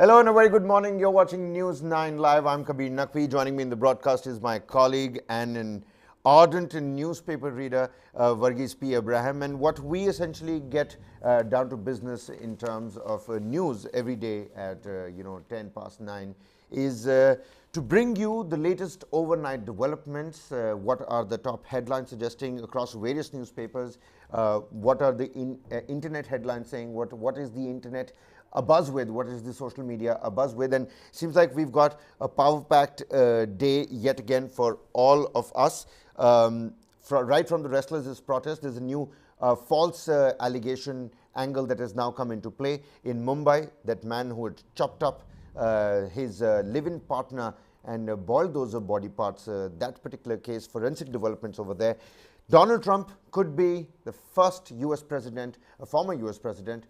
Hello and a very good morning. You're watching News 9 Live. I'm Kabir Naqvi. Joining me in the broadcast is my colleague and an ardent newspaper reader, Varghese P. Abraham. And what we essentially get down to business in terms of news every day at 10 past 9 is to bring you the latest overnight developments. What are the top headlines suggesting across various newspapers? What are the internet headlines saying? What is the internet abuzz with? What is the social media abuzz with? And seems like we've got a power-packed day yet again for all of us. Right from the Restless protest, there's a new false allegation angle that has now come into play in Mumbai. That man who had chopped up his live-in partner and boiled those body parts, that particular case, forensic developments over there. Donald Trump could be the first US president, a former US president,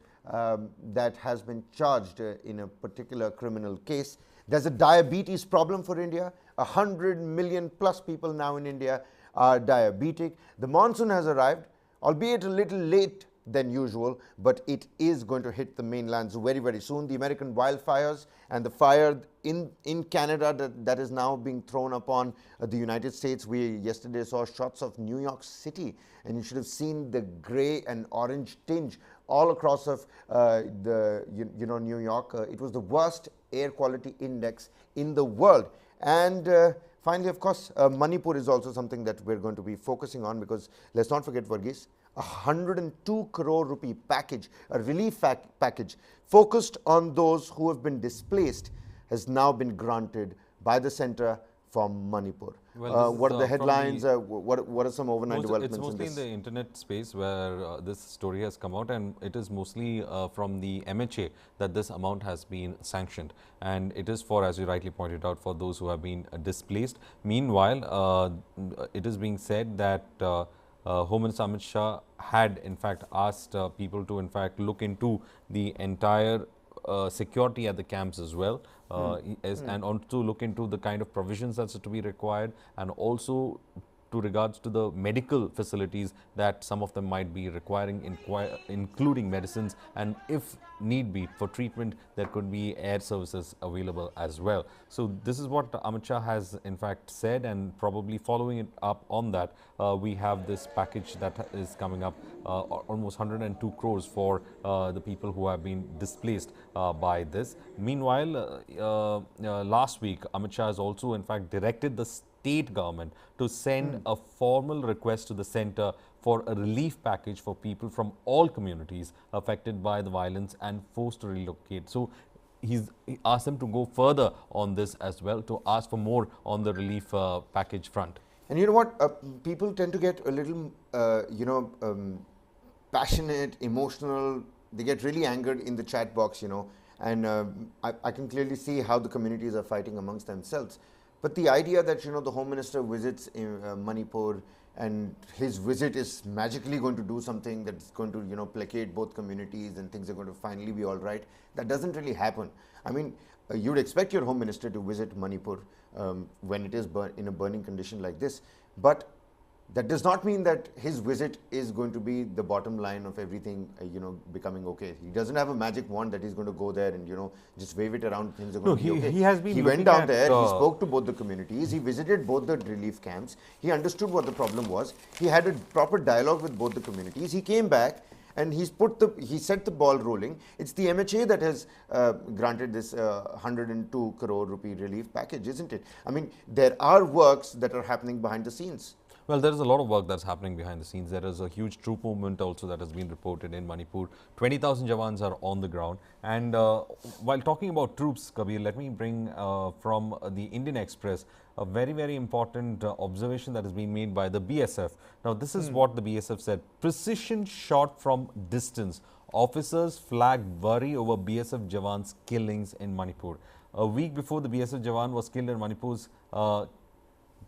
that has been charged in a particular criminal case. There's a diabetes problem for India. 100 million plus people now in India are diabetic. The monsoon has arrived, albeit a little late than usual, but it is going to hit the mainlands very, very soon. The American wildfires and the fire in Canada that is now being thrown upon the United States. We yesterday saw shots of New York City, and you should have seen the gray and orange tinge all across of New York. It was the worst air quality index in the world. And finally, of course, Manipur is also something that we're going to be focusing on, because let's not forget, Varghese, 102 crore rupee package, a relief package focused on those who have been displaced, has now been granted by the center from Manipur. Well, what are the headlines? What are some overnight developments in this? It's mostly in the internet space where this story has come out, and it is mostly from the MHA that this amount has been sanctioned, and it is for, as you rightly pointed out, for those who have been displaced. Meanwhile, it is being said that Home Minister Amit Shah had in fact asked people to in fact look into the entire security at the camps as well, and also look into the kind of provisions that's to be required, and also to regards to the medical facilities that some of them might be requiring, including medicines, and if need be for treatment, there could be air services available as well. So this is what Amit Shah has in fact said, and probably following it up on that, we have this package that is coming up, almost 102 crores for the people who have been displaced by this. Meanwhile, last week Amit Shah has also in fact directed the state government to send a formal request to the center for a relief package for people from all communities affected by the violence and forced to relocate. So he asked them to go further on this as well, to ask for more on the relief package front. And you know what? People tend to get a little, passionate, emotional. They get really angered in the chat box, and I can clearly see how the communities are fighting amongst themselves. But the idea that, the Home Minister visits Manipur, and his visit is magically going to do something that's going to, placate both communities and things are going to finally be all right, that doesn't really happen. I mean, you'd expect your Home Minister to visit Manipur when it is in a burning condition like this. But that does not mean that his visit is going to be the bottom line of everything, becoming okay. He doesn't have a magic wand that he's going to go there and, just wave it around, things are going to be okay. He went down there, he spoke to both the communities, he visited both the relief camps, he understood what the problem was, he had a proper dialogue with both the communities, he came back and he set the ball rolling. It's the MHA that has granted this 102 crore rupee relief package, isn't it? I mean, there are works that are happening behind the scenes. Well, there is a lot of work that's happening behind the scenes. There is a huge troop movement also that has been reported in Manipur. 20,000 Jawans are on the ground. And while talking about troops, Kabir, let me bring from the Indian Express a very, very important observation that has been made by the BSF. Now, this is what the BSF said. Precision shot from distance. Officers flag worry over BSF Jawans' killings in Manipur. A week before the BSF Jawan was killed in Manipur's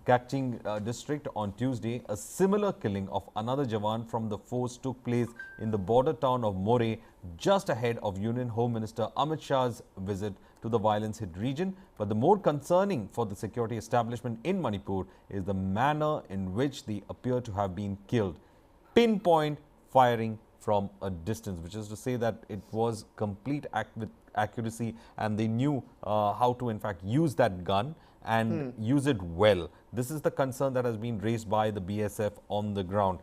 Kaching district on Tuesday, a similar killing of another Jawan from the force took place in the border town of More, just ahead of Union Home Minister Amit Shah's visit to the violence-hit region. But the more concerning for the security establishment in Manipur is the manner in which they appear to have been killed. Pinpoint firing from a distance, which is to say that it was complete accuracy, and they knew how to in fact use that gun and use it well. This is the concern that has been raised by the BSF on the ground.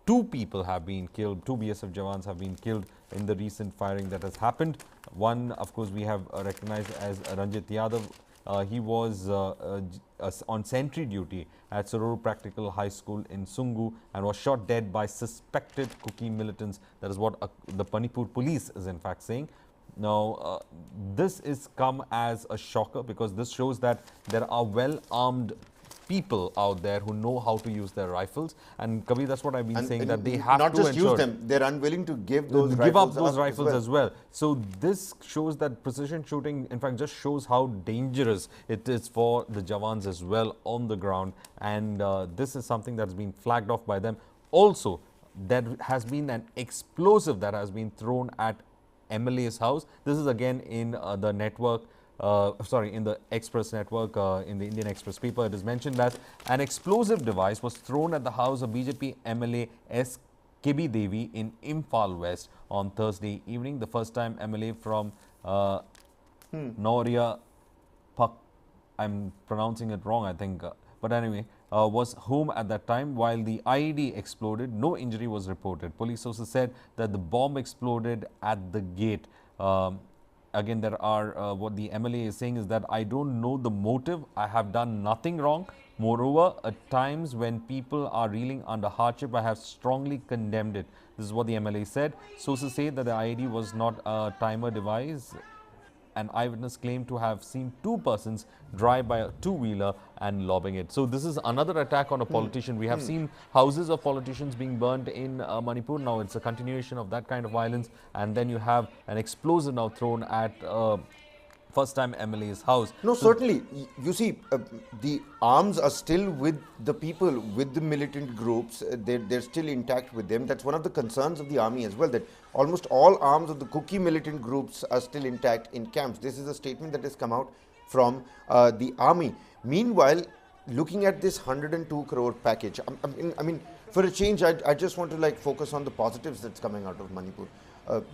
Two people have been killed, two BSF Jawans have been killed in the recent firing that has happened. One, of course, we have recognized as Ranjit Yadav. He was on sentry duty at Sororo Practical High School in Sungu and was shot dead by suspected Kuki militants. That is what the Manipur police is in fact saying. Now, this is come as a shocker because this shows that there are well-armed people out there who know how to use their rifles. And Kabir, that's what I've been saying, that they have not to just use them, they're unwilling to give those give rifles up those rifles as well. So this shows that precision shooting, in fact, just shows how dangerous it is for the Jawans as well on the ground. And this is something that's been flagged off by them. Also, there has been an explosive that has been thrown at MLA's house. This is again in the network. In the Express network, in the Indian Express paper, it is mentioned that an explosive device was thrown at the house of BJP MLA S. Kebi Devi in Imphal West on Thursday evening. The first time MLA from Noria Pak, I'm pronouncing it wrong, I think, but anyway, was home at that time. While the IED exploded, no injury was reported. Police sources said that the bomb exploded at the gate. Again, there are what the MLA is saying is that I don't know the motive. I have done nothing wrong. Moreover, at times when people are reeling under hardship, I have strongly condemned it. This is what the MLA said. Sources say that the IED was not a timer device. An eyewitness claimed to have seen two persons drive by a two-wheeler and lobbing it. So this is another attack on a politician. We have seen houses of politicians being burnt in Manipur. Now it's a continuation of that kind of violence. And then you have an explosive now thrown at first-time MLA's house. No, certainly. You see, the arms are still with the people, with the militant groups. They're still intact with them. That's one of the concerns of the army as well, that almost all arms of the Kuki militant groups are still intact in camps. This is a statement that has come out from the army. Meanwhile, looking at this 102 crore package, I mean, for a change, I just want to focus on the positives that's coming out of Manipur.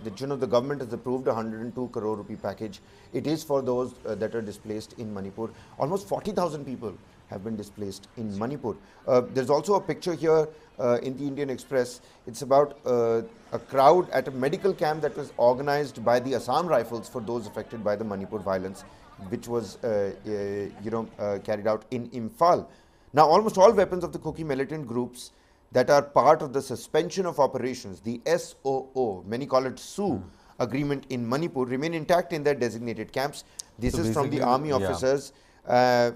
The government has approved a 102 crore rupee package. It is for those that are displaced in Manipur. Almost 40,000 people have been displaced in Manipur. There's also a picture here in the Indian Express. It's about a crowd at a medical camp that was organized by the Assam Rifles for those affected by the Manipur violence, which was carried out in Imphal. Now, almost all weapons of the Kuki militant groups that are part of the suspension of operations, the SOO, many call it SU, agreement in Manipur, remain intact in their designated camps. This is from the army officers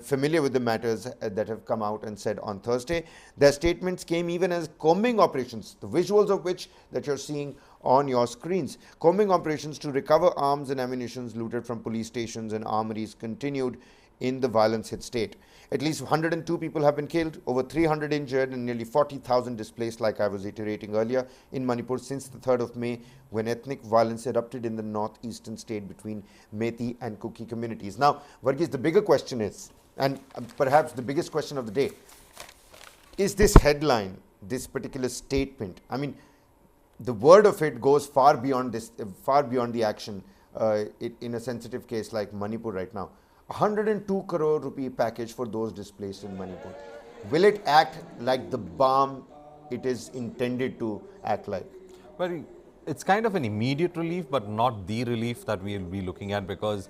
familiar with the matters that have come out and said on Thursday. Their statements came even as combing operations, the visuals of which that you're seeing on your screens. Combing operations to recover arms and ammunition looted from police stations and armories continued in the violence-hit state. At least 102 people have been killed, over 300 injured, and nearly 40,000 displaced, like I was iterating earlier, in Manipur since the 3rd of May, when ethnic violence erupted in the northeastern state between Methi and Kuki communities. Now, Varghese, the bigger question is, and perhaps the biggest question of the day, is this headline, this particular statement, I mean, the word of it goes far beyond this, far beyond the action in a sensitive case like Manipur right now. 102 crore rupee package for those displaced in Manipur. Will it act like the balm it is intended to act like? Well, it's kind of an immediate relief, but not the relief that we'll be looking at, because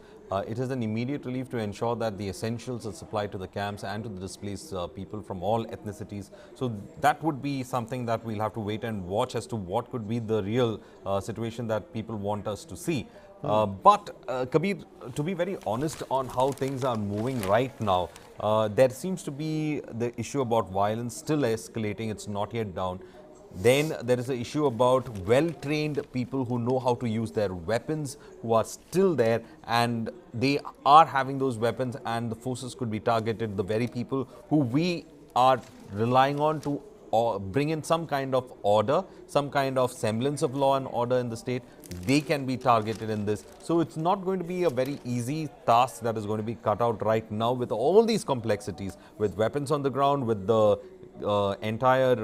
it is an immediate relief to ensure that the essentials are supplied to the camps and to the displaced people from all ethnicities. So that would be something that we'll have to wait and watch as to what could be the real situation that people want us to see. But Kabir, to be very honest on how things are moving right now, there seems to be the issue about violence still escalating. It's not yet down. Then there is the issue about well-trained people who know how to use their weapons, who are still there, and they are having those weapons, and the forces could be targeted. The very people who we are relying on to bring in some kind of order, some kind of semblance of law and order in the state, they can be targeted in this. So it's not going to be a very easy task that is going to be cut out right now with all these complexities, with weapons on the ground, with the entire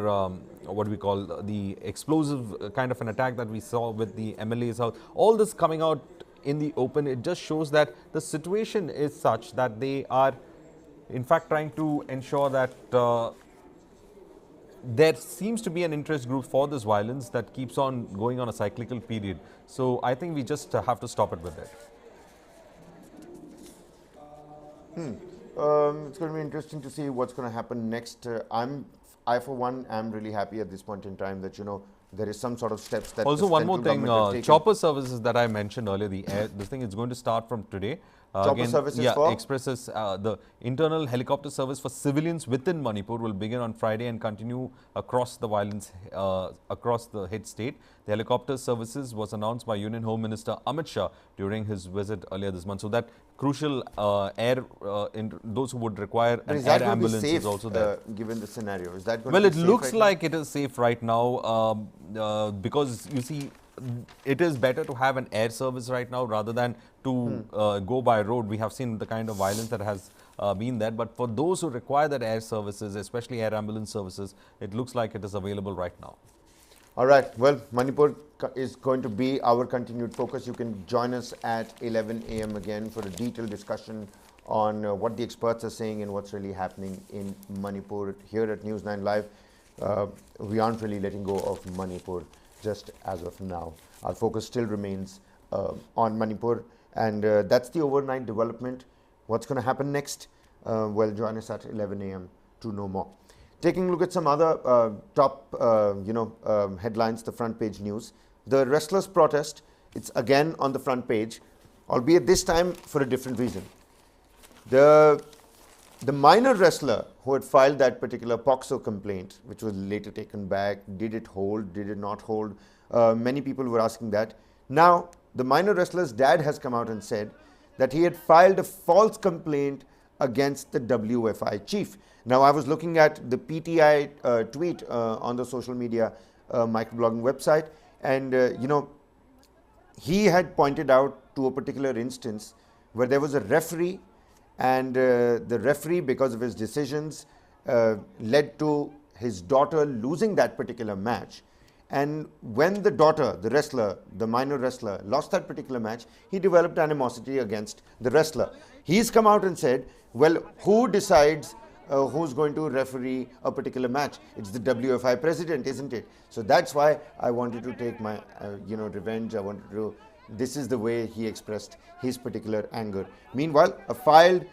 what we call the explosive kind of an attack that we saw with the MLA's house. All this coming out in the open. It just shows that the situation is such that they are in fact trying to ensure that there seems to be an interest group for this violence that keeps on going on a cyclical period. So I think we just have to stop it with that. It's going to be interesting to see what's going to happen next. I for one am really happy at this point in time that there is some sort of steps that also the one more central thing, government has taken. chopper services that I mentioned earlier, this thing is going to start from today. Chopper services for? Expresses the internal helicopter service for civilians within Manipur will begin on Friday and continue across the violence, across the hit state. The helicopter services was announced by Union Home Minister Amit Shah during his visit earlier this month. So that crucial those who would require an air ambulance is also there. Given the scenario, is that going well, to it be safe looks right like it is safe right now because you see, it is better to have an air service right now rather than to go by road. We have seen the kind of violence that has been there. But for those who require that air services, especially air ambulance services, it looks like it is available right now. All right. Well, Manipur is going to be our continued focus. You can join us at 11 a.m. again for a detailed discussion on what the experts are saying and what's really happening in Manipur. Here at News 9 Live, we aren't really letting go of Manipur just as of now. Our focus still remains on Manipur, and that's the overnight development. What's going to happen next? Well, join us at 11 a.m. to know more. Taking a look at some other top, headlines, the front page news. The wrestlers' protest, it's again on the front page, albeit this time for a different reason. The minor wrestler who had filed that particular POXO complaint, which was later taken back, did it hold, did it not hold? Many people were asking that. Now, the minor wrestler's dad has come out and said that he had filed a false complaint against the WFI chief. Now, I was looking at the PTI tweet on the social media microblogging website, and he had pointed out to a particular instance where there was a referee, and the referee, because of his decisions, led to his daughter losing that particular match. And when the daughter, the wrestler, the minor wrestler, lost that particular match, he developed animosity against the wrestler. He's come out and said, well, who decides who's going to referee a particular match? It's the WFI president, isn't it? So that's why I wanted to take my, revenge. I wanted to. This is the way he expressed his particular anger. Meanwhile, a filed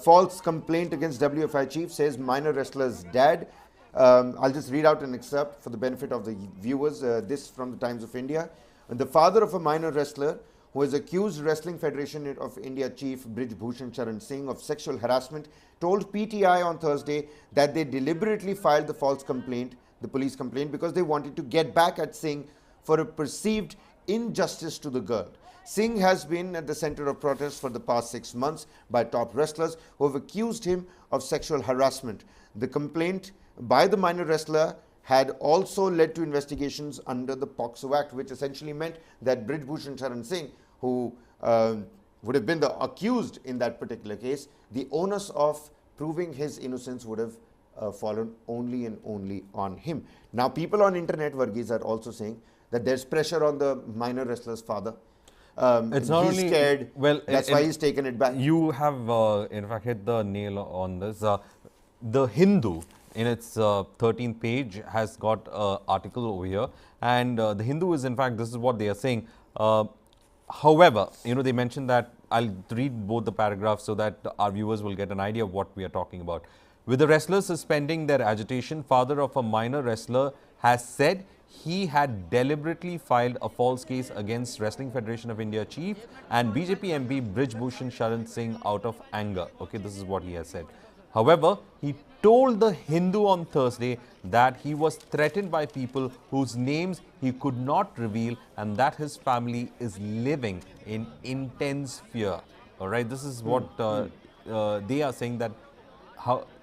false complaint against WFI chief, says minor wrestler's dad. I'll just read out an excerpt for the benefit of the viewers. This from the Times of India. The father of a minor wrestler who has accused Wrestling Federation of India chief Brij Bhushan Charan Singh of sexual harassment told PTI on Thursday that they deliberately filed the false complaint, the police complaint, because they wanted to get back at Singh for a perceived injustice to the girl. Singh has been at the center of protests for the past 6 months by top wrestlers who have accused him of sexual harassment. The complaint by the minor wrestler had also led to investigations under the POXO Act, which essentially meant that Brij Bhushan Charan Singh, who would have been the accused in that particular case, the onus of proving his innocence would have fallen only and only on him. Now, people on internet, Varghese, are also saying that there's pressure on the minor wrestler's father. It's not he's only scared. Well, that's why he's taken it back. You have, in fact, hit the nail on this. The Hindu, in its 13th page, has got an article over here, and the Hindu is, in fact, this is what they are saying. However, they mentioned that, I'll read both the paragraphs so that our viewers will get an idea of what we are talking about. With the wrestlers suspending their agitation, father of a minor wrestler has said he had deliberately filed a false case against Wrestling Federation of India chief and BJP MP Brij Bhushan Charan Singh out of anger. Okay, this is what he has said. However, he told the Hindu on Thursday that he was threatened by people whose names he could not reveal and that his family is living in intense fear. All right, this is what they are saying, that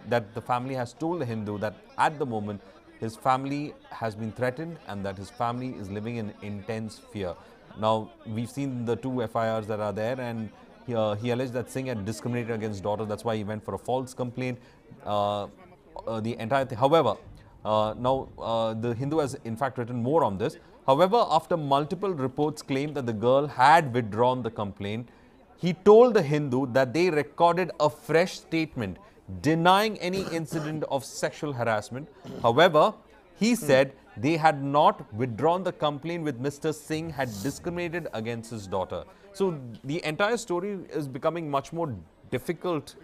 that the family has told the Hindu that at the moment his family has been threatened and that his family is living in intense fear. Now, we've seen the two FIRs that are there, and he alleged that Singh had discriminated against daughter. That's why he went for a false complaint. The entire thing. However, now the Hindu has in fact written more on this. However, after multiple reports claimed that the girl had withdrawn the complaint, he told the Hindu that they recorded a fresh statement denying any incident of sexual harassment. However, he said they had not withdrawn the complaint with Mr. Singh had discriminated against his daughter. So the entire story is becoming much more difficult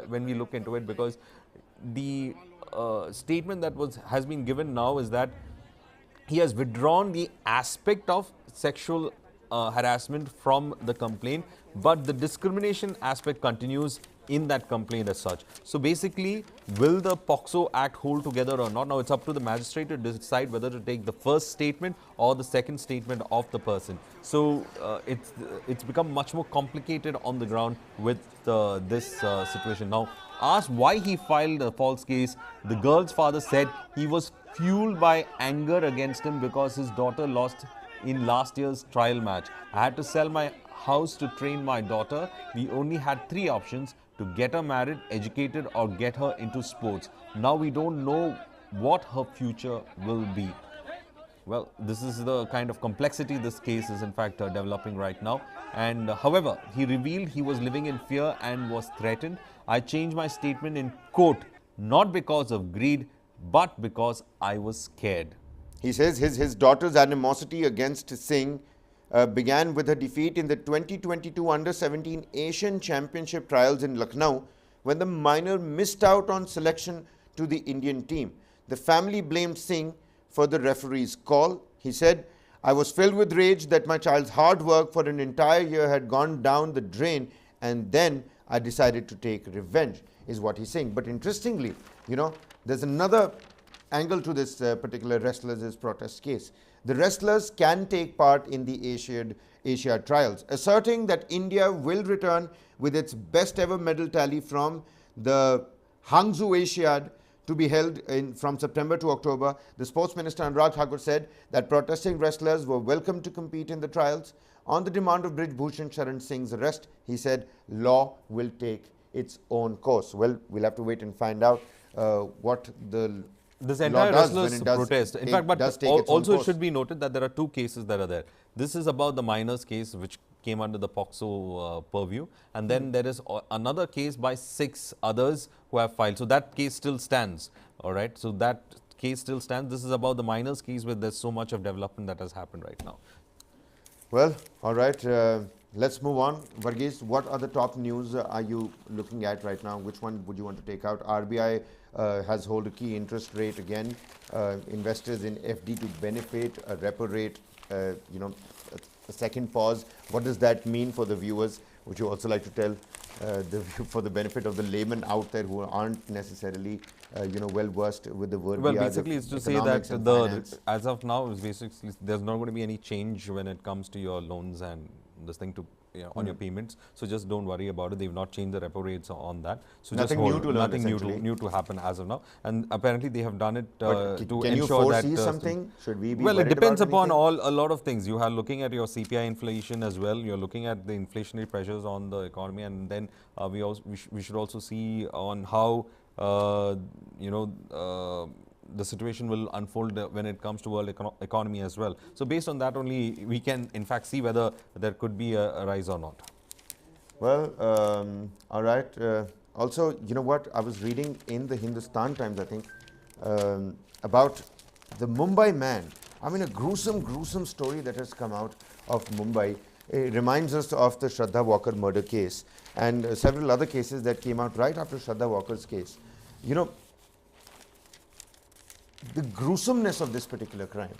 when we look into it, because the statement that has been given now is that he has withdrawn the aspect of sexual harassment from the complaint, but the discrimination aspect continues in that complaint as such. So basically, will the POCSO Act hold together or not? Now it's up to the magistrate to decide whether to take the first statement or the second statement of the person. So it's become much more complicated on the ground with this situation. Now, asked why he filed a false case, the girl's father said he was fueled by anger against him because his daughter lost in last year's trial match. I had to sell my house to train my daughter. We only had 3 options: to get her married, educated, or get her into sports. Now we don't know what her future will be. Well, this is the kind of complexity this case is in fact developing right now. And however, he revealed he was living in fear and was threatened. I changed my statement in court, not because of greed, but because I was scared. He says his daughter's animosity against Singh began with her defeat in the 2022 Under-17 Asian Championship trials in Lucknow, when the minor missed out on selection to the Indian team. The family blamed Singh for the referee's call. He said, I was filled with rage that my child's hard work for an entire year had gone down the drain, and then I decided to take revenge, is what he's saying. But interestingly, there's another angle to this particular wrestlers' protest case. The wrestlers can take part in the Asiad trials, asserting that India will return with its best ever medal tally from the Hangzhou Asiad to be held from September to October. The Sports Minister Anurag Thakur said that protesting wrestlers were welcome to compete in the trials. On the demand of Brij Bhushan Sharan Singh's arrest, he said law will take its own course. Well, we'll have to wait and find out what the this entire wrestlers protest. In fact, but also it should be noted that there are 2 cases that are there. This is about the minors case, which came under the POCSO purview, and then there is another case by 6 others who have filed. So that case still stands. All right. So that case still stands. This is about the minors case, where there's so much of development that has happened right now. Well, all right. Let's move on. Varghese, what other top news are you looking at right now? Which one would you want to take out? RBI has hold a key interest rate again. Investors in FD to benefit, a repo rate, a second pause. What does that mean for the viewers? Would you also like to tell for the benefit of the laymen out there who aren't necessarily well versed with the word? Well, basically it's to say that as of now, basically there's not going to be any change when it comes to your loans and this thing to on your payments. So just don't worry about it. They've not changed the repo rates on that. So nothing just new to learn, nothing new to happen as of now. And apparently they have done it to can ensure you foresee that something? Should we be well, it depends upon a lot of things. You are looking at your CPI inflation as well. You're looking at the inflationary pressures on the economy, and then we should also see on how the situation will unfold when it comes to world economy as well. So based on that only, we can in fact see whether there could be a rise or not. Well, all right. Also, you know what? I was reading in the Hindustan Times, I think, about the Mumbai man. I mean, a gruesome story that has come out of Mumbai. It reminds us of the Shraddha Walker murder case and several other cases that came out right after Shraddha Walker's case. The gruesomeness of this particular crime.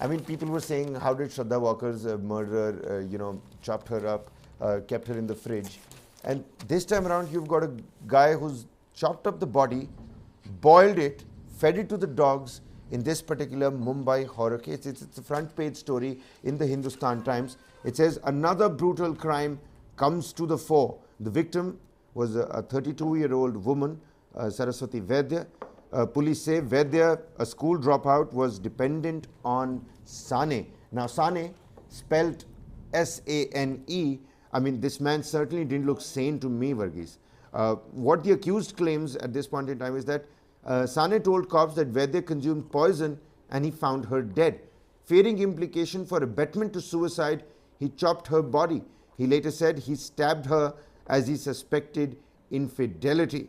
I mean, people were saying, how did Shraddha Walker's murderer, chopped her up, kept her in the fridge. And this time around, you've got a guy who's chopped up the body, boiled it, fed it to the dogs in this particular Mumbai horror case. It's a front page story in the Hindustan Times. It says, another brutal crime comes to the fore. The victim was a 32-year-old woman, Saraswati Vaidya. Police say Vaidya, a school dropout, was dependent on Sane. Now, Sane, spelt S-A-N-E, I mean, this man certainly didn't look sane to me, Varghese. What the accused claims at this point in time is that Sane told cops that Vaidya consumed poison and he found her dead. Fearing implication for abetment to suicide, he chopped her body. He later said he stabbed her as he suspected infidelity.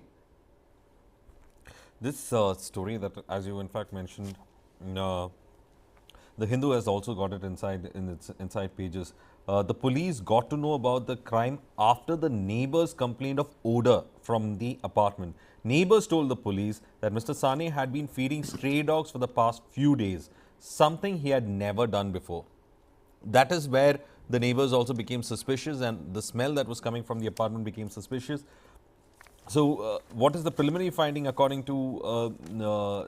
This story that, as you in fact mentioned, uh, the Hindu has also got it inside in its inside pages. The police got to know about the crime after the neighbors complained of odor from the apartment. Neighbors told the police that Mr. Sane had been feeding stray dogs for the past few days, something he had never done before. That is where the neighbors also became suspicious, and the smell that was coming from the apartment became suspicious. So, what is the preliminary finding according to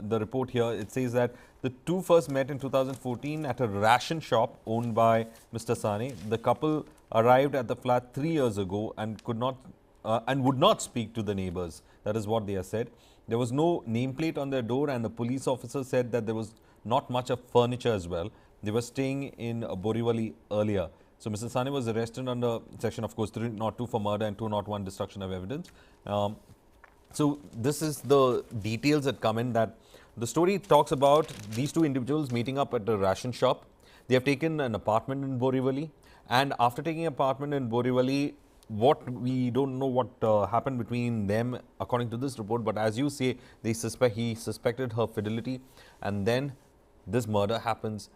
the report here? It says that the two first met in 2014 at a ration shop owned by Mr. Sane. The couple arrived at the flat 3 years ago and could not and would not speak to the neighbors. That is what they have said. There was no nameplate on their door, and the police officer said that there was not much of furniture as well. They were staying in Borivali earlier. So, Mr. Sane was arrested under section, of course, 302 for murder and 201 destruction of evidence. So, this is the details that come in, that the story talks about these two individuals meeting up at a ration shop. They have taken an apartment in Borivali, and after taking an apartment in Borivali, what we don't know what happened between them according to this report, but as you say, he suspected her fidelity, and then this murder happens.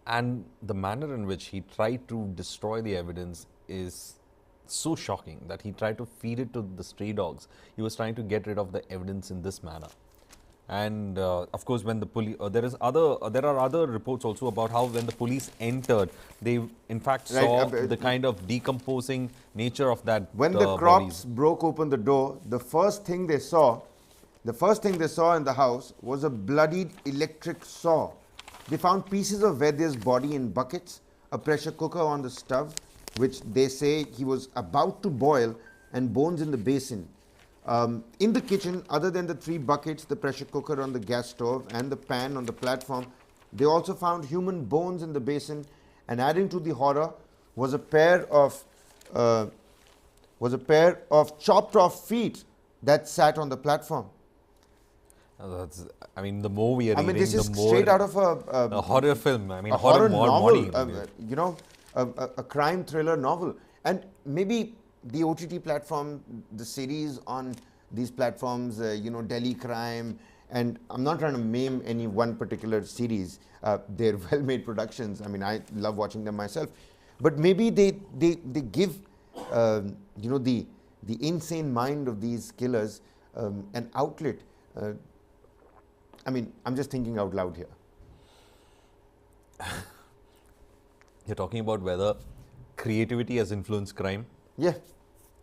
And the manner in which he tried to destroy the evidence is so shocking, that he tried to feed it to the stray dogs. He was trying to get rid of the evidence in this manner. And of course, when the police, there are other reports also about how when the police entered, they in fact saw the kind of decomposing nature of that. When the crops broke open the door, the first thing they saw in the house was a bloodied electric saw. They found pieces of Vaidya's body in buckets, a pressure cooker on the stove, which they say he was about to boil, and bones in the basin. In the kitchen, other than the 3 buckets, the pressure cooker on the gas stove and the pan on the platform, they also found human bones in the basin, and adding to the horror was a pair of chopped off feet that sat on the platform. I mean, the more we are reading, this is the more straight out of a horror film. I mean, a horror novel, a crime thriller novel. And maybe the OTT platform, the series on these platforms, Delhi Crime, and I'm not trying to maim any one particular series. They're well-made productions. I mean, I love watching them myself. But maybe they give, the insane mind of these killers an outlet. I mean, I'm just thinking out loud here. You're talking about whether creativity has influenced crime? Yeah.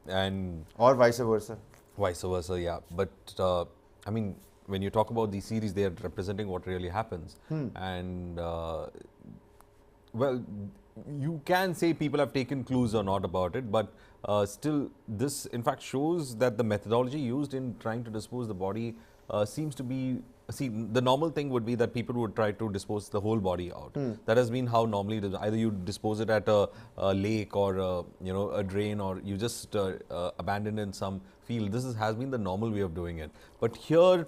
And or vice versa. Vice versa, yeah. But I mean, when you talk about these series, they are representing what really happens. And well, you can say people have taken clues or not about it, but still, this in fact shows that the methodology used in trying to dispose the body seems to be. See, the normal thing would be that people would try to dispose the whole body out. That has been how normally it is. Either you dispose it at a lake or a drain, or you just abandon it in some field. This has been the normal way of doing it. But here,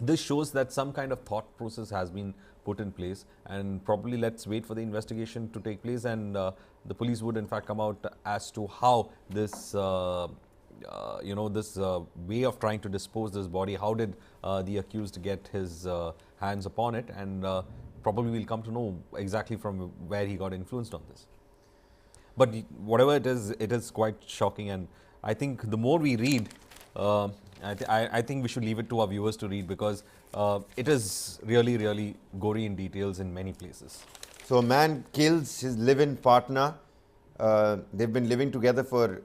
this shows that some kind of thought process has been put in place, and probably let's wait for the investigation to take place, and the police would in fact come out as to how this this way of trying to dispose this body, how did the accused get his hands upon it, and probably we'll come to know exactly from where he got influenced on this. But whatever it is quite shocking, and I think the more we read, I think we should leave it to our viewers to read, because it is really, really gory in details in many places. So a man kills his live-in partner. They've been living together for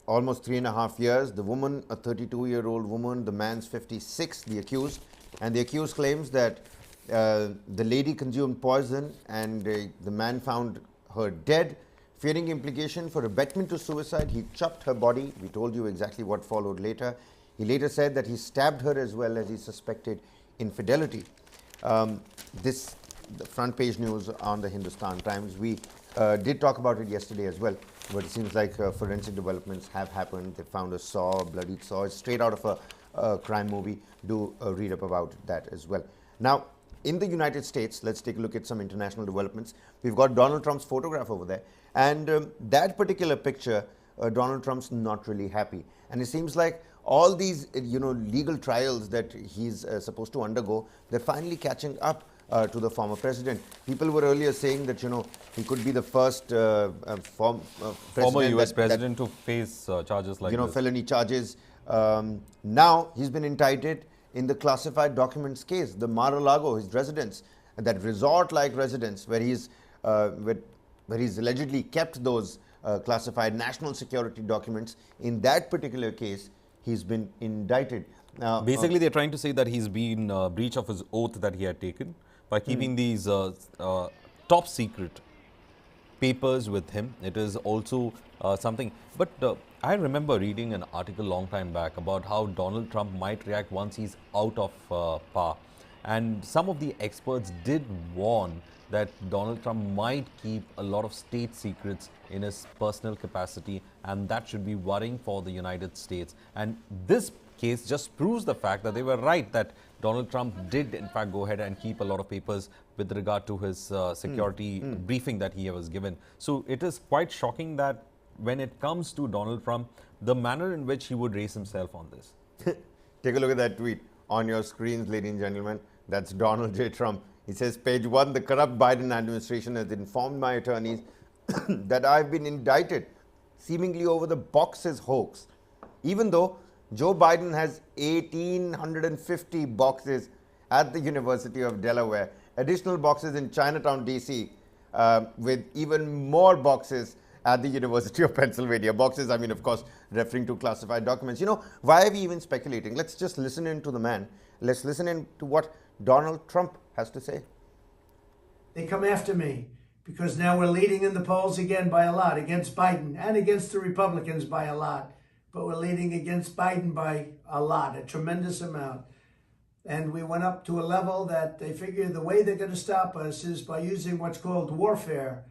almost 3.5 years. The woman, a 32-year-old woman, the man's 56, the accused. And the accused claims that the lady consumed poison, and the man found her dead. Fearing implication for abetment to suicide, he chopped her body. We told you exactly what followed later. He later said that he stabbed her as well, as he suspected infidelity. The front page news on the Hindustan Times. We did talk about it yesterday as well, but it seems like forensic developments have happened. They found a saw, a bloodied saw. It's straight out of a crime movie. Do read up about that as well. Now, in the United States, let's take a look at some international developments. We've got Donald Trump's photograph over there. And that particular picture, Donald Trump's not really happy. And it seems like all these, legal trials that he's supposed to undergo, they're finally catching up to the former president. People were earlier saying that, he could be the first former US president to face charges like this. Felony charges. Now he's been indicted in the classified documents case, the Mar-a-Lago, his residence, that resort-like residence where he's allegedly kept those classified national security documents. In that particular case, he's been indicted. Now, basically, they're trying to say that he's been breach of his oath that he had taken by keeping these top secret papers with him. It is also something. But I remember reading an article long time back about how Donald Trump might react once he's out of power. And some of the experts did warn that Donald Trump might keep a lot of state secrets in his personal capacity, and that should be worrying for the United States. And this case just proves the fact that they were right, that Donald Trump did in fact go ahead and keep a lot of papers with regard to his security briefing that he was given. So it is quite shocking that when it comes to Donald Trump, the manner in which he would raise himself on this. Take a look at that tweet on your screens, ladies and gentlemen. That's Donald J. Trump. He says, page 1, the corrupt Biden administration has informed my attorneys that I've been indicted seemingly over the boxes hoax, even though Joe Biden has 1,850 boxes at the University of Delaware, additional boxes in Chinatown, D.C., with even more boxes at the University of Pennsylvania. Boxes, I mean, of course, referring to classified documents. Why are we even speculating? Let's just listen in to the man. Let's listen in to what Donald Trump has to say. They come after me because now we're leading in the polls again by a lot, against Biden and against the Republicans by a lot. But we're leading against Biden by a lot, a tremendous amount. And we went up to a level that they figure the way they're going to stop us is by using what's called warfare.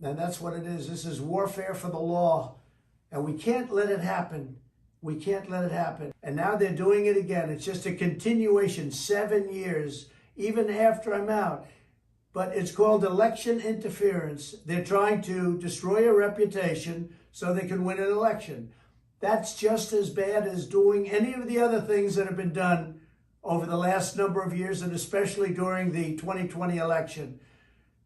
And that's what it is. This is warfare for the law. And we can't let it happen. We can't let it happen. And now they're doing it again. It's just a continuation, 7 years, even after I'm out. But it's called election interference. They're trying to destroy a reputation so they can win an election. That's just as bad as doing any of the other things that have been done over the last number of years, and especially during the 2020 election.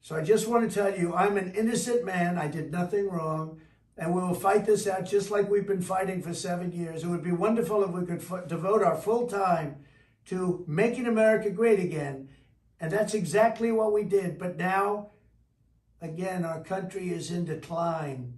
So I just want to tell you, I'm an innocent man. I did nothing wrong. And we will fight this out just like we've been fighting for 7 years. It would be wonderful if we could devote our full time to making America great again. And that's exactly what we did. But now, again, our country is in decline.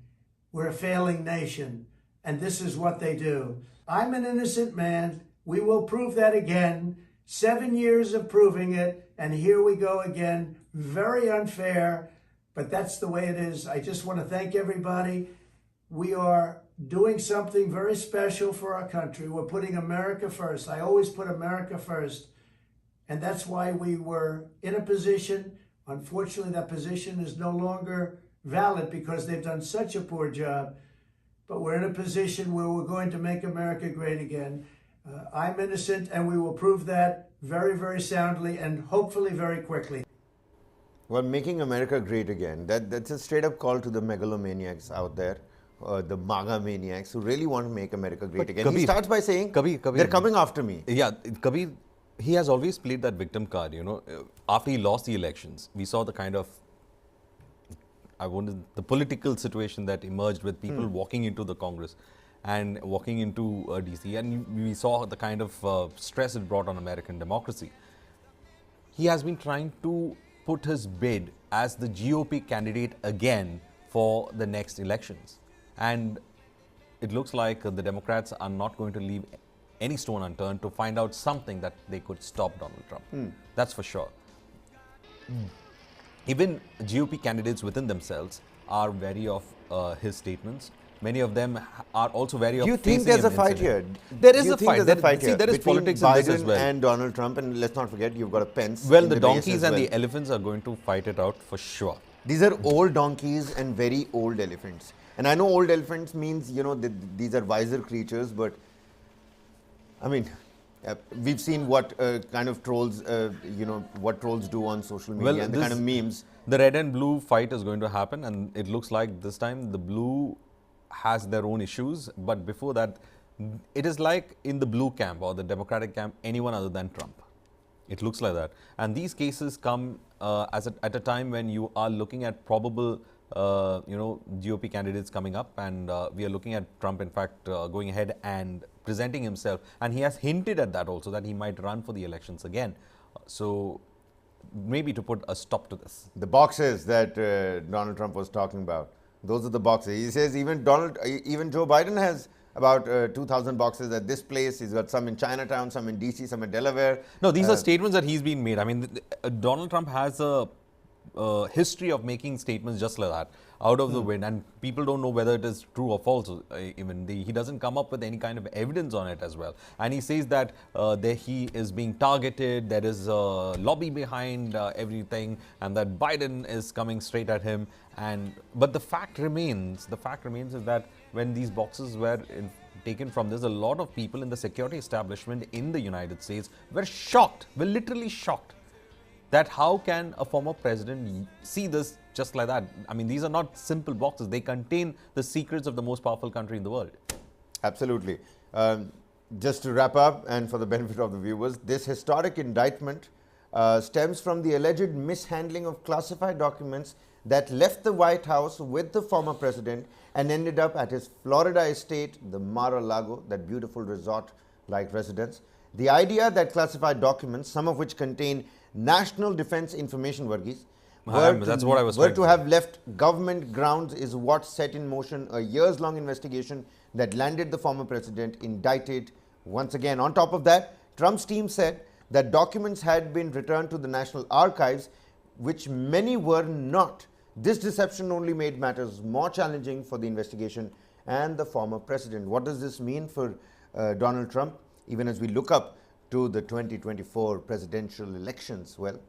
We're a failing nation. And this is what they do. I'm an innocent man. We will prove that again. 7 years of proving it. And here we go again. Very unfair. But that's the way it is. I just want to thank everybody. We are doing something very special for our country. We're putting America first. I always put America first. And that's why we were in a position. Unfortunately, that position is no longer valid because they've done such a poor job. But we're in a position where we're going to make America great again. I'm innocent, and we will prove that very, very soundly and hopefully very quickly. Well, making America great again, that's a straight-up call to the megalomaniacs out there. The MAGA maniacs who really want to make America great again. Kabir, he starts by saying, Kabir, they're coming after me. Yeah, Kabir, he has always played that victim card, After he lost the elections, we saw the kind of, the political situation that emerged with people walking into the Congress and walking into DC. And we saw the kind of stress it brought on American democracy. He has been trying to put his bid as the GOP candidate again for the next elections. And it looks like the Democrats are not going to leave any stone unturned to find out something that they could stop Donald Trump. That's for sure. Even GOP candidates within themselves are wary of his statements. Many of them are also wary of Do you think facing there's a him fight incident. here? There is Do you a think fight. there's a fight here There is between politics Biden in this as well. and Donald Trump, and let's not forget, you've got a Pence. Well, in the race donkeys as and well. the elephants are going to fight it out for sure. These are old donkeys and very old elephants. And I know old elephants means, these are wiser creatures, but I mean, We've seen what kind of trolls, what trolls do on social media, Well, and the kind of memes. the red and blue fight is going to happen, and it looks like this time the blue has their own issues. But before that, it is like in the blue camp or the Democratic camp, anyone other than Trump. It looks like that. And these cases come at a time when you are looking at probable GOP candidates coming up, and we are looking at Trump, in fact, going ahead and presenting himself. And he has hinted at that also, that he might run for the elections again. So maybe to put a stop to this. The boxes that Donald Trump was talking about, those are the boxes. He says even Joe Biden has about 2,000 boxes at this place. He's got some in Chinatown, some in DC, some in Delaware. No, these are statements that he's been made. I mean, Donald Trump has a history of making statements just like that, out of the wind, and people don't know whether it is true or false. He doesn't come up with any kind of evidence on it as well. And he says that he is being targeted, there is a lobby behind everything, and that Biden is coming straight at him. But the fact remains is that when these boxes were taken from this, a lot of people in the security establishment in the United States were literally shocked, that how can a former president see this just like that? I mean, these are not simple boxes. They contain the secrets of the most powerful country in the world. Absolutely. Just to wrap up, and for the benefit of the viewers, this historic indictment stems from the alleged mishandling of classified documents that left the White House with the former president and ended up at his Florida estate, the Mar-a-Lago, that beautiful resort-like residence. The idea that classified documents, some of which contain national defense information, Varghese, were to have left government grounds is what set in motion a years-long investigation that landed the former president indicted once again. On top of that, Trump's team said that documents had been returned to the National Archives, which many were not. This deception only made matters more challenging for the investigation and the former president. What does this mean for Donald Trump, even as we look up to the 2024 presidential elections? Well,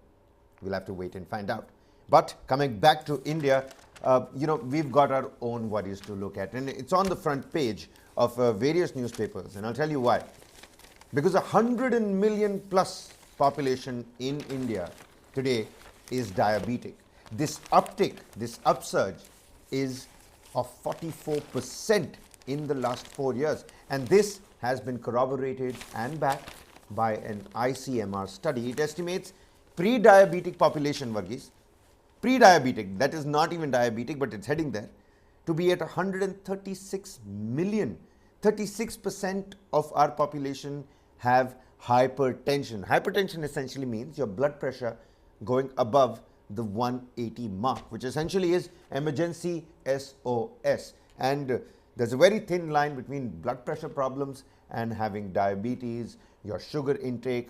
we'll have to wait and find out. But coming back to India, we've got our own worries to look at, and it's on the front page of various newspapers, and I'll tell you why. Because 100 million plus population in India today is diabetic. This uptick, this upsurge is of 44% in the last 4 years, and this has been corroborated and backed by an ICMR study. It estimates pre-diabetic population, Varghese, pre-diabetic, that is not even diabetic, but it's heading there, to be at 136 million. 36% of our population have hypertension. Hypertension essentially means your blood pressure going above the 180 mark, which essentially is emergency SOS. And there's a very thin line between blood pressure problems and having diabetes, your sugar intake.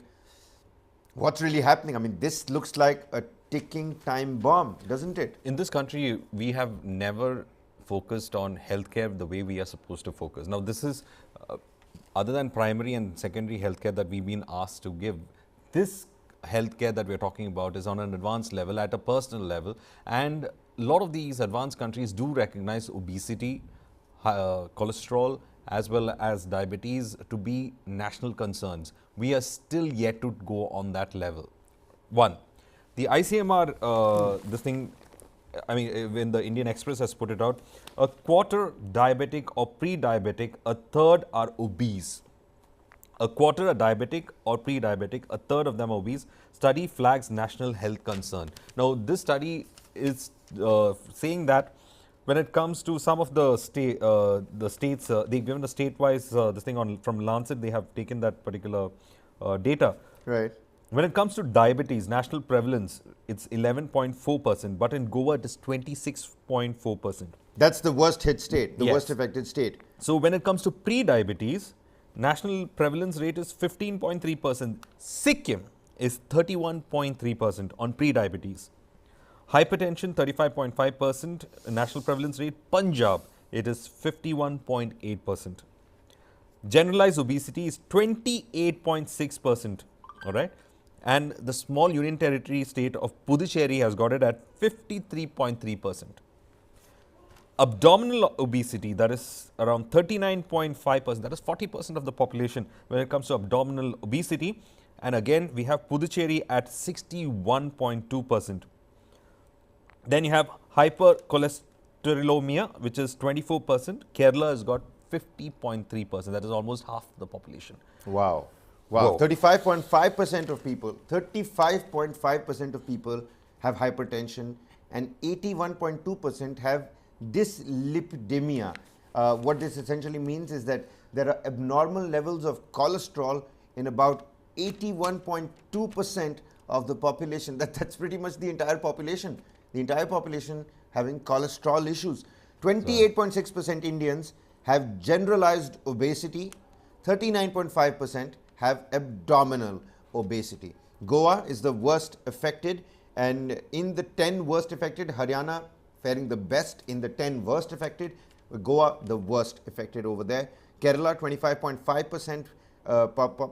What's really happening? I mean, this looks like a ticking time bomb, doesn't it? In this country, we have never focused on healthcare the way we are supposed to focus. Now, this is other than primary and secondary healthcare that we've been asked to give. This healthcare that we're talking about is on an advanced level, at a personal level, and a lot of these advanced countries do recognize obesity, cholesterol, as well as diabetes to be national concerns. We are still yet to go on that level. One, the ICMR, when the Indian Express has put it out, a quarter diabetic or pre-diabetic, a third are obese. A quarter are diabetic or pre-diabetic, a third of them are obese. Study flags national health concern. Now, this study is saying that when it comes to some of the states, they've given a state-wise this thing on from Lancet. They have taken that particular data. Right. When it comes to diabetes, national prevalence, it's 11.4%, but in Goa it is 26.4%. That's the worst hit state, the Yes. worst affected state. So when it comes to pre-diabetes, national prevalence rate is 15.3%. Sikkim is 31.3% on pre-diabetes. Hypertension, 35.5%, national prevalence rate. Punjab, it is 51.8%. Generalized obesity is 28.6%, all right? And the small union territory state of Puducherry has got it at 53.3%. abdominal obesity, that is around 39.5%, that is 40% of the population when it comes to abdominal obesity. And again, we have Puducherry at 61.2%. Then you have hypercholesterolemia, which is 24%. Kerala has got 50.3%. That is almost half the population. Wow. Wow. Whoa. 35.5% of people, 35.5% of people have hypertension, and 81.2% have dyslipidemia. What this essentially means is that there are abnormal levels of cholesterol in about 81.2% of the population. That's pretty much the entire population. The entire population having cholesterol issues. 28.6% Indians have generalized obesity. 39.5% have abdominal obesity. Goa is the worst affected, and in the 10 worst affected, Haryana faring the best in the 10 worst affected, Goa the worst affected over there. Kerala 25.5%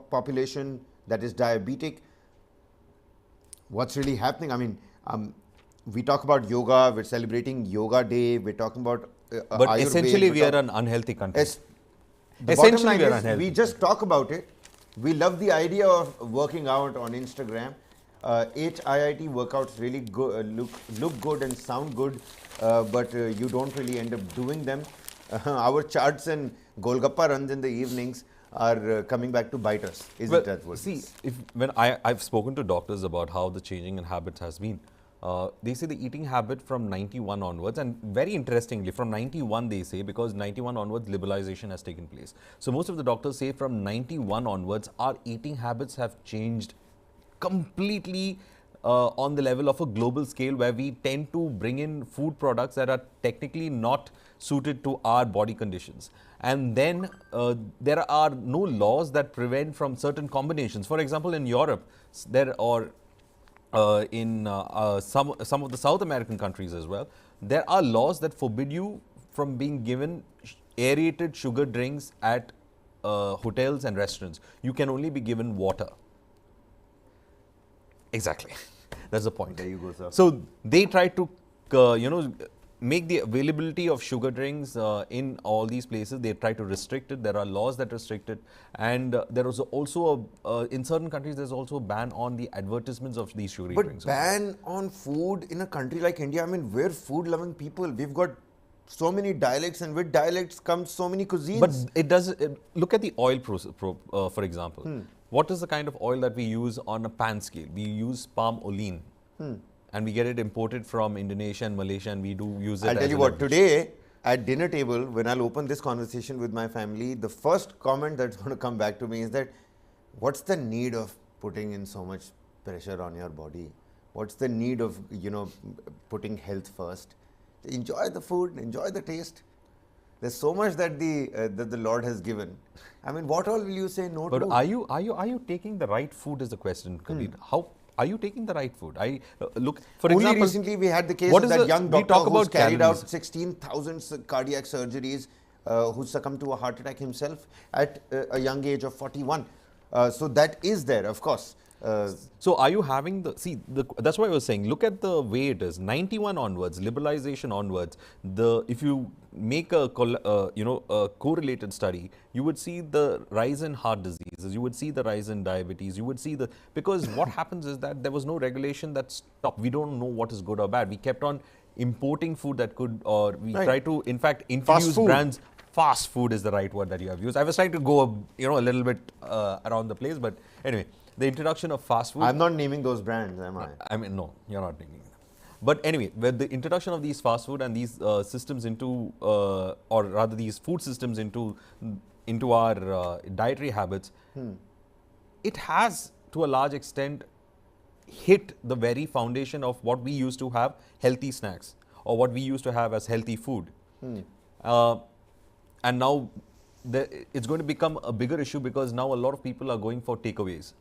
population that is diabetic. What's really happening? I mean, we talk about yoga, we're celebrating Yoga Day, we're talking about But Ayurveda, essentially, we are an unhealthy country. The bottom line is, we just talk about it. We love the idea of working out on Instagram. HIIT workouts really look good and sound good, but you don't really end up doing them. Our charts and Golgappa runs in the evenings are coming back to bite us. Isn't that what? See, when I've spoken to doctors about how the changing in habits has been, they say the eating habit from 91 onwards, and very interestingly, from 91 they say, because 91 onwards liberalization has taken place. So most of the doctors say from 91 onwards, our eating habits have changed completely on the level of a global scale, where we tend to bring in food products that are technically not suited to our body conditions. And then there are no laws that prevent from certain combinations. For example, in Europe, there are in some of the South American countries as well, there are laws that forbid you from being given aerated sugar drinks at hotels and restaurants. You can only be given water. Exactly. That's the point. There you go, sir. So they try to, make the availability of sugar drinks in all these places. They try to restrict it. There are laws that restrict it, and there is also in certain countries there's also a ban on the advertisements of these sugary drinks. But ban on food in a country like India, I mean, we're food-loving people. We've got so many dialects, and with dialects comes so many cuisines. But it does. Look at the oil process, for example. What is the kind of oil that we use on a pan scale? We use palm olein. And we get it imported from Indonesia and Malaysia, and we do use it. I'll tell you what, today at dinner table, when I'll open this conversation with my family, the first comment that's going to come back to me is that, what's the need of putting in so much pressure on your body? What's the need of, putting health first? Enjoy the food, enjoy the taste. There's so much that the Lord has given. I mean, what all will you say no to? But are you taking the right food is the question, Kabir. How are you taking the right food? Look, for Only example, recently we had the case of that young doctor who's carried out 16,000 cardiac surgeries, who succumbed to a heart attack himself at a young age of 41. So that is there, of course. So are you having that's why I was saying, look at the way it is. 91 onwards, liberalization onwards, if you make a correlated study, you would see the rise in heart diseases, you would see the rise in diabetes, you would see because what happens is that there was no regulation that stopped. We don't know what is good or bad. We kept on importing food that could, or we try to, in fact, introduce brands. Fast food is the right word that you have used. I was trying to go, a little bit around the place, but anyway. The introduction of fast food. I'm not naming those brands, am I? I mean, no, you're not naming them. But anyway, with the introduction of these fast food and these systems into, or rather these food systems into our dietary habits, it has to a large extent hit the very foundation of what we used to have healthy snacks, or what we used to have as healthy food. And now it's going to become a bigger issue, because now a lot of people are going for takeaways.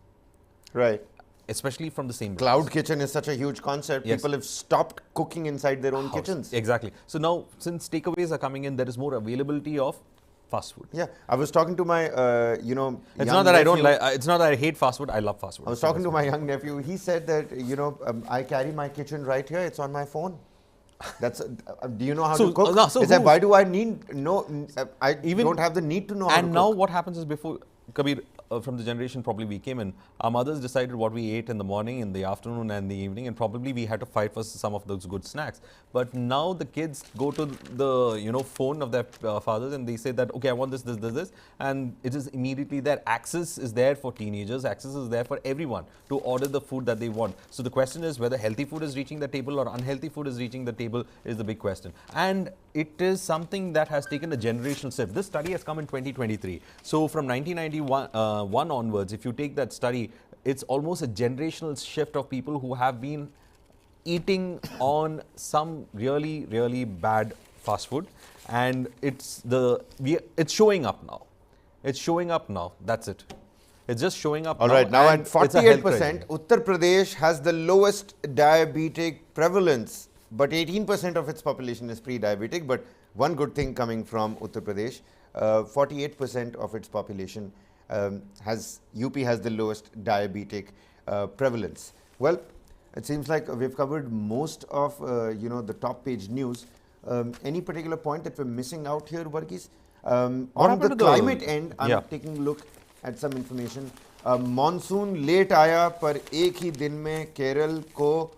Right. Especially from the same Cloud brands. kitchen is such a huge concept. Yes. People have stopped cooking inside their own kitchens. Exactly. So now, since takeaways are coming in, there is more availability of fast food. Yeah. I was talking to my, It's not that I don't like, it's not that I hate fast food, I love fast food. I was talking to my young nephew. He said that, I carry my kitchen right here. It's on my phone. That's do you know how So, to cook? no, so It's like, who- why do I need know? I Even- don't have the need to know how to And now cook. what happens is before, Kabir, from the generation probably we came in, our mothers decided what we ate in the morning, in the afternoon and the evening, and probably we had to fight for some of those good snacks. But now the kids go to the phone of their fathers and they say that, okay, I want this, and it is immediately there. Access is there for teenagers, access is there for everyone to order the food that they want. So the question is whether healthy food is reaching the table or unhealthy food is reaching the table is the big question. And it is something that has taken a generational shift. This study has come in 2023. So from 1991 onwards, if you take that study, it's almost a generational shift of people who have been eating on some really, really bad fast food, and it's showing up now. It's showing up now. That's it. It's just showing up All now. right, now and at it's a health 48%, crisis. Uttar Pradesh has the lowest diabetic prevalence, but 18% of its population is pre-diabetic. But one good thing coming from Uttar Pradesh, 48% of its population UP has the lowest diabetic prevalence. Well, it seems like we've covered most of the top page news. Any particular point that we're missing out here, Varghese? On happened the to the- climate end, I'm Yeah. taking a look at some information. Monsoon late आया पर एक ही दिन में केरल को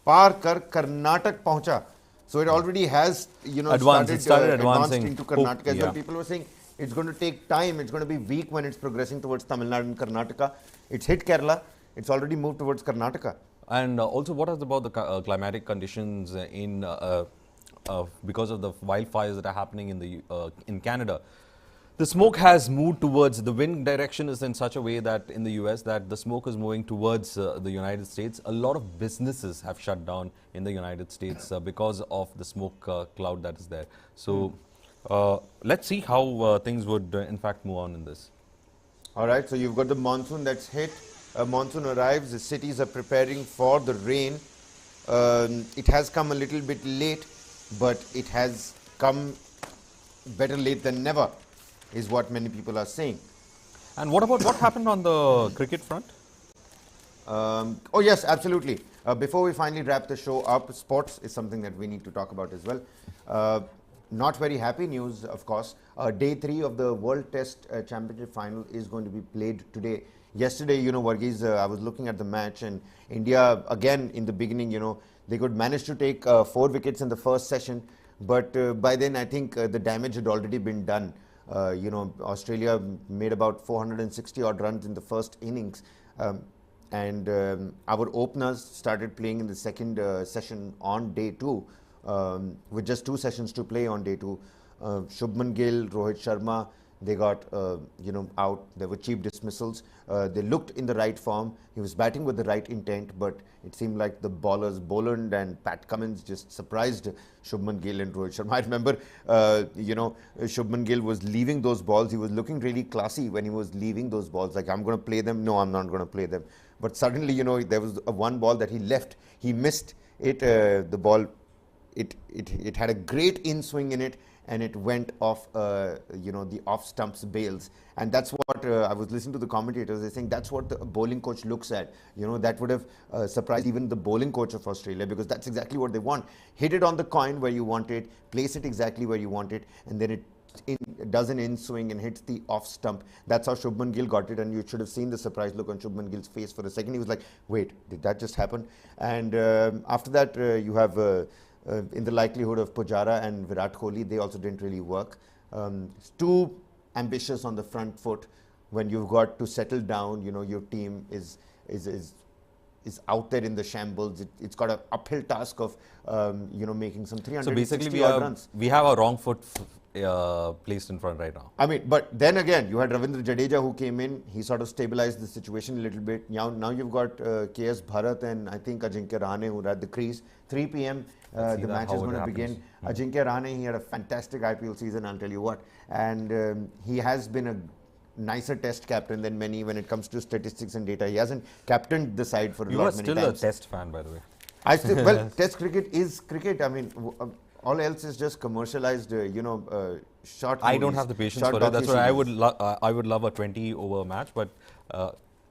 पार कर कर्नाटक पहुंचा. So it already has Started advanced advancing. into Karnataka as well. Yeah. People were saying it's going to take time, it's going to be weak when it's progressing towards Tamil Nadu and Karnataka. It's hit Kerala, it's already moved towards Karnataka. And also, what is about the climatic conditions because of the wildfires that are happening in Canada? The smoke has moved towards, the wind direction is in such a way that in the US that the smoke is moving towards the United States. A lot of businesses have shut down in the United States because of the smoke cloud that is there. So let's see how things would in fact move on in this. All right, so you've got the monsoon that's hit. Monsoon arrives, the cities are preparing for the rain. It has come a little bit late, but it has come better late than never, is what many people are saying. And what about what happened on the cricket front? Oh yes, absolutely. Before we finally wrap the show up, sports is something that we need to talk about as well. Not very happy news, of course. Day 3 of the World Test Championship final is going to be played today. Yesterday, Varghese, I was looking at the match, and India, again, in the beginning, they could manage to take 4 wickets in the first session, but by then, I think the damage had already been done. Australia made about 460 odd runs in the first innings, and our openers started playing in the second session on day 2, with just 2 sessions to play on day 2. Shubman Gill, Rohit Sharma, they got out. There were cheap dismissals. They looked in the right form. He was batting with the right intent, but it seemed like the bowlers Boland and Pat Cummins just surprised Shubman Gill and Rohit Sharma. I remember Shubman Gill was leaving those balls. He was looking really classy when he was leaving those balls, like, I'm going to play them. No, I'm not going to play them. But suddenly, there was one ball that he left. He missed it. The ball, it had a great in swing in it, and it went off, the off stumps bails. And that's what I was listening to the commentators. They're saying that's what the bowling coach looks at. That would have surprised even the bowling coach of Australia, because that's exactly what they want. Hit it on the coin where you want it, place it exactly where you want it, and then it does an in swing and hits the off stump. That's how Shubman Gill got it, and you should have seen the surprised look on Shubman Gill's face for a second. He was like, wait, did that just happen? And after that, you have... in the likelihood of Pujara and Virat Kohli, they also didn't really work. Too ambitious on the front foot. When you've got to settle down, your team is out there in the shambles. It's got an uphill task of making some 360 So basically, odd runs. we have a wrong foot placed in front right now. I mean, but then again, you had Ravindra Jadeja who came in. He sort of stabilized the situation a little bit. Now you've got KS Bharat and I think Ajinkya Rahane who are at the crease. 3 p.m. The match is going to begin. Ajinkya Rahane, he had a fantastic IPL season, I'll tell you what. And he has been a nicer test captain than many when it comes to statistics and data. He hasn't captained the side for a lot many times. You are still a test fan, by the way. Well, test cricket is cricket. I mean, all else is just commercialized, short I don't movies, have the patience short for it. That's why docu-series. I would love a 20-over match, but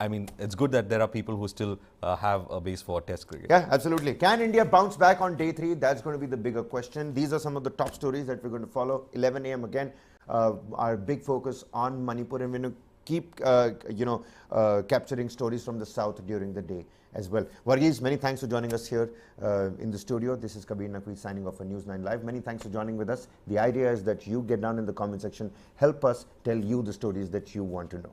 I mean, it's good that there are people who still have a base for Test cricket. Yeah, absolutely. Can India bounce back on day 3? That's going to be the bigger question. These are some of the top stories that we're going to follow. 11 a.m. again, our big focus on Manipur, and we're going to keep, capturing stories from the south during the day as well. Varghese, many thanks for joining us here in the studio. This is Kabir Naqvi signing off for News 9 Live. Many thanks for joining with us. The idea is that you get down in the comment section, help us tell you the stories that you want to know.